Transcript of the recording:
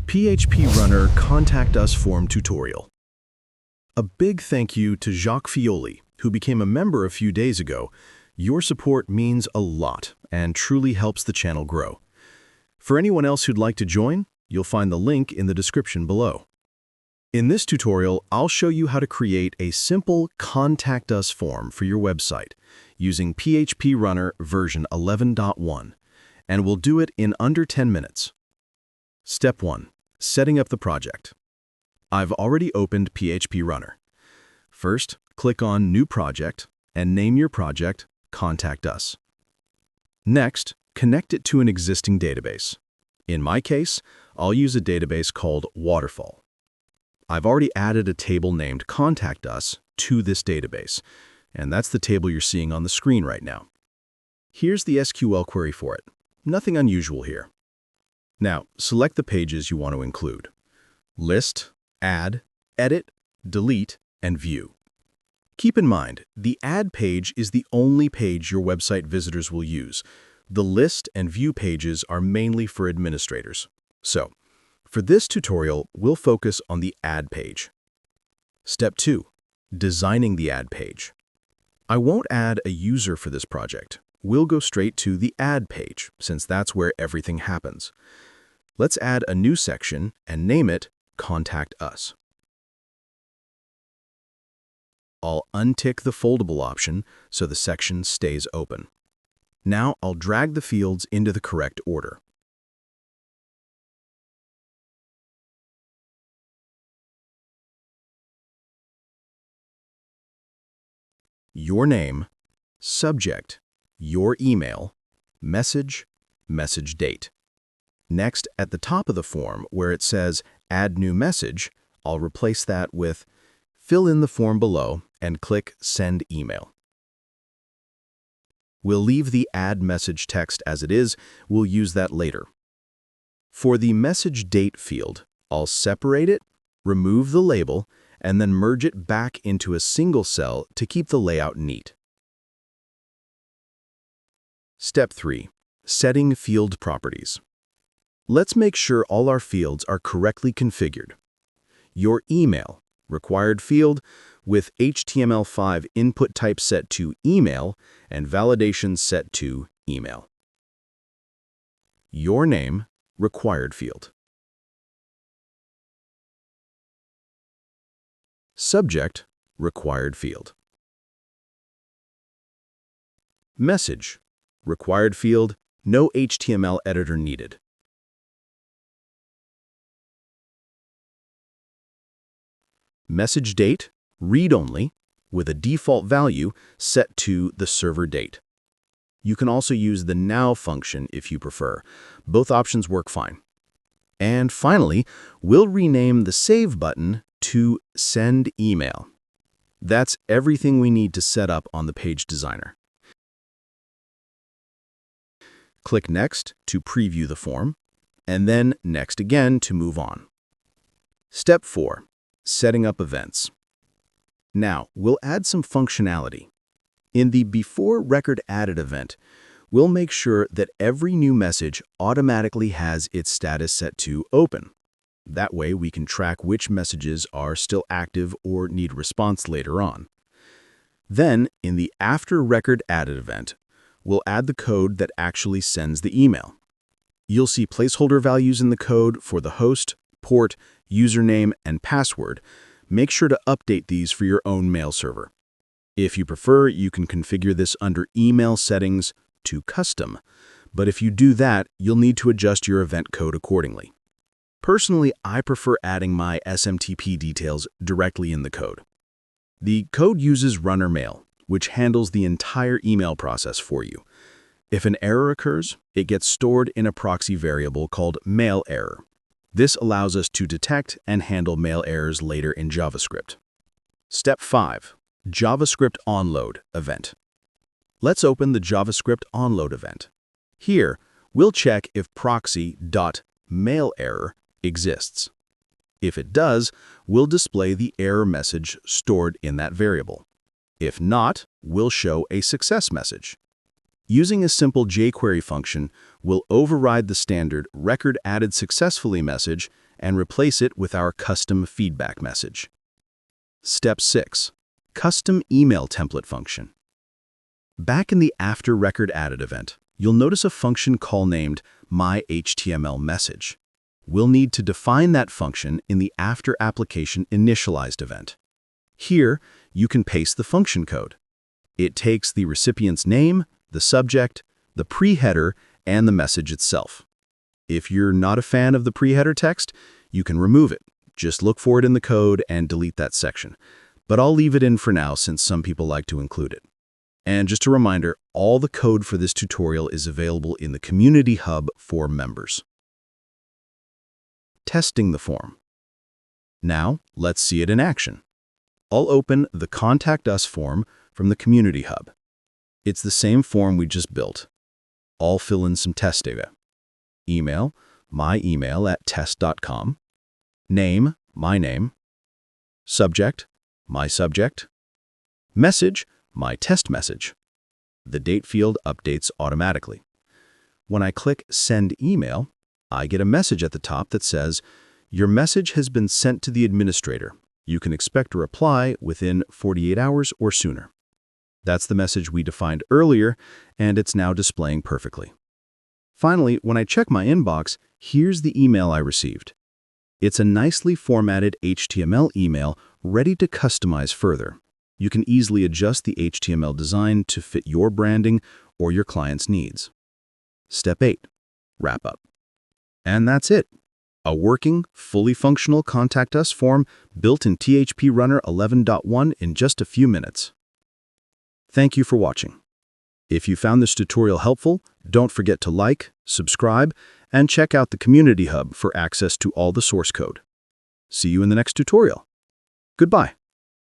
PHP Runner Contact Us Form Tutorial. A big thank you to Jacques Fioli, who became a member a few days ago. Your support means a lot and truly helps the channel grow. For anyone else who'd like to join, you'll find the link in the description below. In this tutorial, I'll show you how to create a simple Contact Us form for your website using PHP Runner version 11.1, and we'll do it in under 10 minutes. Step 1. Setting up the project. I've already opened PHP Runner. First, click on New Project and name your project Contact Us. Next, connect it to an existing database. In my case, I'll use a database called Waterfall. I've already added a table named Contact Us to this database, and that's the table you're seeing on the screen right now. Here's the SQL query for it. Nothing unusual here. Now, select the pages you want to include. List, Add, Edit, Delete, and View. Keep in mind, the Add page is the only page your website visitors will use. The List and View pages are mainly for administrators. So, for this tutorial, we'll focus on the Add page. Step 2. Designing the Add page. I won't add a user for this project. We'll go straight to the Add page, since that's where everything happens. Let's add a new section and name it Contact Us. I'll untick the foldable option so the section stays open. Now I'll drag the fields into the correct order. Your name, subject, your email, message, message date. Next, at the top of the form where it says Add New Message, I'll replace that with fill in the form below and click Send Email. We'll leave the Add Message text as it is. We'll use that later. For the Message Date field, I'll separate it, remove the label, and then merge it back into a single cell to keep the layout neat. Step 3. Setting field properties. Let's make sure all our fields are correctly configured. Your email, required field, with HTML5 input type set to email and validation set to email. Your name, required field. Subject, required field. Message, required field, no HTML editor needed. Message date, read-only, with a default value set to the server date. You can also use the now function if you prefer. Both options work fine. And finally, we'll rename the Save button to Send Email. That's everything we need to set up on the page designer. Click Next to preview the form, and then Next again to move on. Step 4. Setting up events. Now, we'll add some functionality. In the Before Record Added event, we'll make sure that every new message automatically has its status set to Open. That way, we can track which messages are still active or need response later on. Then, in the After Record Added event, we'll add the code that actually sends the email. You'll see placeholder values in the code for the host, port, username, and password. Make sure to update these for your own mail server. If you prefer, you can configure this under Email Settings to Custom, but if you do that, you'll need to adjust your event code accordingly. Personally, I prefer adding my SMTP details directly in the code. The code uses Runner Mail, which handles the entire email process for you. If an error occurs, it gets stored in a proxy variable called mail error. This allows us to detect and handle mail errors later in JavaScript. Step 5. JavaScript Onload event. Let's open the JavaScript Onload event. Here, we'll check if proxy.mailError exists. If it does, we'll display the error message stored in that variable. If not, we'll show a success message. Using a simple jQuery function, we'll override the standard record added successfully message and replace it with our custom feedback message. Step 6. Custom email template function. Back in the After Record Added event, you'll notice a function call named myHTMLMessage. We'll need to define that function in the After Application Initialized event. Here, you can paste the function code. It takes the recipient's name, the subject, the pre-header, and the message itself. If you're not a fan of the pre-header text, you can remove it. Just look for it in the code and delete that section. But I'll leave it in for now since some people like to include it. And just a reminder, all the code for this tutorial is available in the Community Hub for members. Testing the form. Now, let's see it in action. I'll open the Contact Us form from the Community Hub. It's the same form we just built. I'll fill in some test data. Email, my email at test.com. Name, my name. Subject, my subject. Message, my test message. The date field updates automatically. When I click Send Email, I get a message at the top that says, "Your message has been sent to the administrator. You can expect a reply within 48 hours or sooner." That's the message we defined earlier, and it's now displaying perfectly. Finally, when I check my inbox, here's the email I received. It's a nicely formatted HTML email ready to customize further. You can easily adjust the HTML design to fit your branding or your client's needs. Step 8. Wrap up. And that's it. A working, fully functional Contact Us form built in PHP Runner 11.1 in just a few minutes. Thank you for watching. If you found this tutorial helpful, don't forget to like, subscribe, and check out the Community Hub for access to all the source code. See you in the next tutorial. Goodbye.